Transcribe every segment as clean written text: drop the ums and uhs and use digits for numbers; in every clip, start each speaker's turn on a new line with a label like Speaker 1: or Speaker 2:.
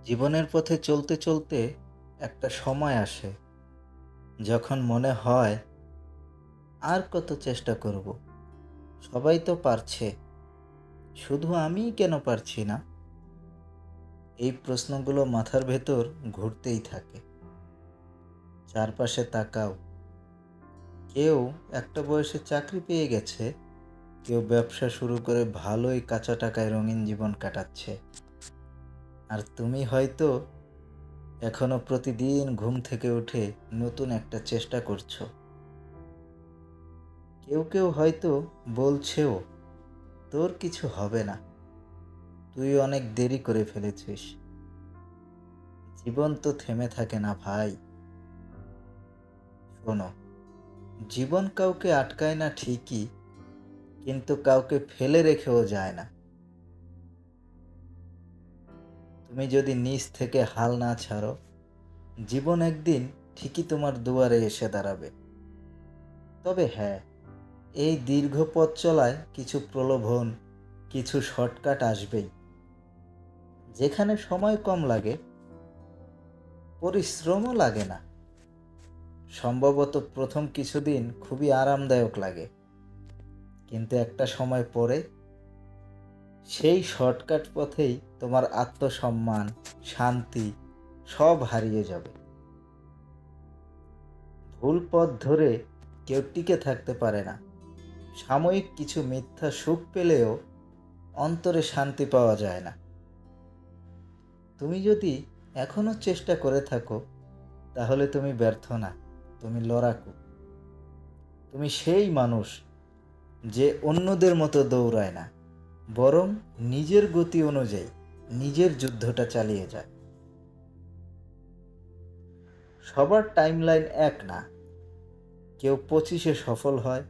Speaker 1: জীবনের পথে চলতে চলতে একটা সময় আসে যখন মনে হয় আর কত চেষ্টা করব। সবাই তো পারছে, শুধু আমিই কেন পারছি না? এই প্রশ্নগুলো মাথার ভেতর ঘুরতেই থাকে। চারপাশে তাকাও, কেউ একটা বয়সে চাকরি পেয়ে গেছে, কেউ ব্যবসা শুরু করে ভালোই কাঁচা টাকায় রঙিন জীবন কাটাচ্ছে। আর তুমি হয়তো এখনো প্রতিদিন ঘুম থেকে উঠে নতুন একটা চেষ্টা করছো। কেউ কেউ হয়তো বলছেও তোর কিছু হবে না, তুই অনেক দেরি করে ফেলেছিস। জীবন তো থেমে থাকে না ভাই। শোনো, জীবন কাউকে আটকায় না ঠিকই, কিন্তু কাউকে ফেলে রেখেও যায় না। তুমি যদি নিচ থেকে হাল না ছাড়ো, জীবন একদিন ঠিকই তোমার দুয়ারে এসে দাঁড়াবে। তবে হ্যাঁ, এই দীর্ঘ পথ চলায় কিছু প্রলোভন, কিছু শর্টকাট আসবেই। যেখানে সময় কম লাগে, পরিশ্রমও লাগে না। সম্ভবত প্রথম কিছুদিন খুবই আরামদায়ক লাগে, কিন্তু একটা সময় পরে সেই শর্টকাট পথেই তোমার আত্মসম্মান, শান্তি সব হারিয়ে যাবে। ভুল পথ ধরে কেউ টিকে থাকতে পারে না। সাময়িক কিছু মিথ্যা সুখ পেলেও অন্তরে শান্তি পাওয়া যায় না। তুমি যদি এখনো চেষ্টা করে থাকো, তাহলে তুমি ব্যর্থ না, তুমি লড়াকু। তুমি সেই মানুষ যে অন্যদের মতো দৌড়ায় না, বরং নিজের গতি অনুযায়ী নিজের যুদ্ধটা চালিয়ে যায়। সবার টাইমলাইন এক না। কেউ 25-এ সফল হয়,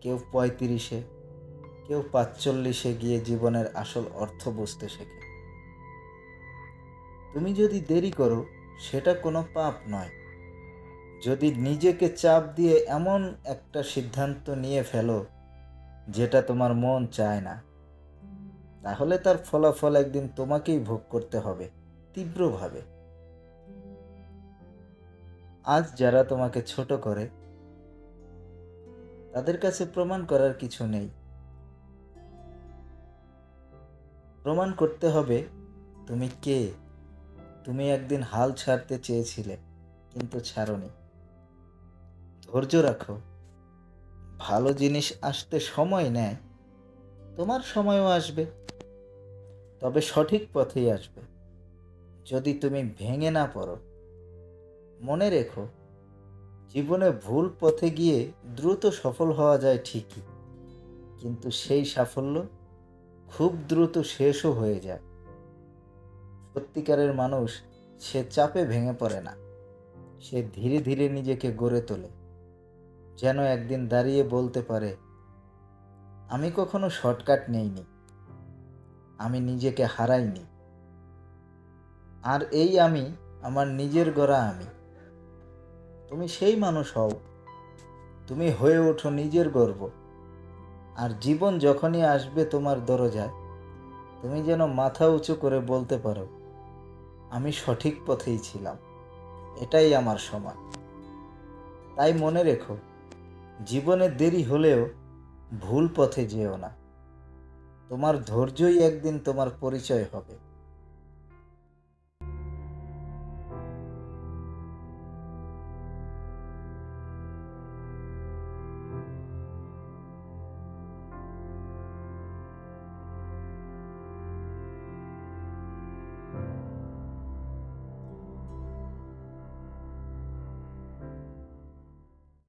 Speaker 1: কেউ 35-এ, কেউ 45-এ গিয়ে জীবনের আসল অর্থ বুঝতে শেখে। তুমি যদি দেরি করো, সেটা কোনো পাপ নয়। যদি নিজেকে চাপ দিয়ে এমন একটা সিদ্ধান্ত নিয়ে ফেলো যেটা তোমার মন চায় না, তাহলে তার ফলাফল একদিন তোমাকেই ভোগ করতে হবে, তীব্রভাবে। আজ যারা তোমাকে ছোট করে, তাদের কাছে প্রমাণ করার কিছু নেই। প্রমাণ করতে হবে তুমি কে। তুমি একদিন হাল ছাড়তে চেয়েছিলে, কিন্তু ছাড়োনি। ধৈর্য রাখো, ভালো জিনিস আসতে সময় নেয়, তোমার সময়ও আসবে, তবে সঠিক পথেই আসবে। যদি তুমি ভেঙে না পড়ো। মনে রেখো, জীবনে ভুল পথে গিয়ে দ্রুত সফল হওয়া যায় ঠিকই, কিন্তু সেই সাফল্য খুব দ্রুত শেষও হয়ে যায়। সত্যিকারের মানুষ সে চাপে ভেঙে পড়ে না, সে ধীরে ধীরে নিজেকে গড়ে তোলে, যেন একদিন দাঁড়িয়ে বলতে পারে, আমি কখনো শর্টকাট নেইনি, আমি নিজেকে হারাইনি। আর এই আমি আমার নিজের গড়া আমি। তুমি সেই মানুষ হও, তুমি হয়ে ওঠো নিজের গর্ব। আর জীবন যখনই আসবে তোমার দরজায়, তুমি যেন মাথা উঁচু করে বলতে পারো, আমি সঠিক পথেই ছিলাম, এটাই আমার সময়। তাই মনে রেখো, জীবনে দেরি হলেও ভুল পথে যেও না। তোমার ধৈর্যই একদিন তোমার পরিচয় হবে।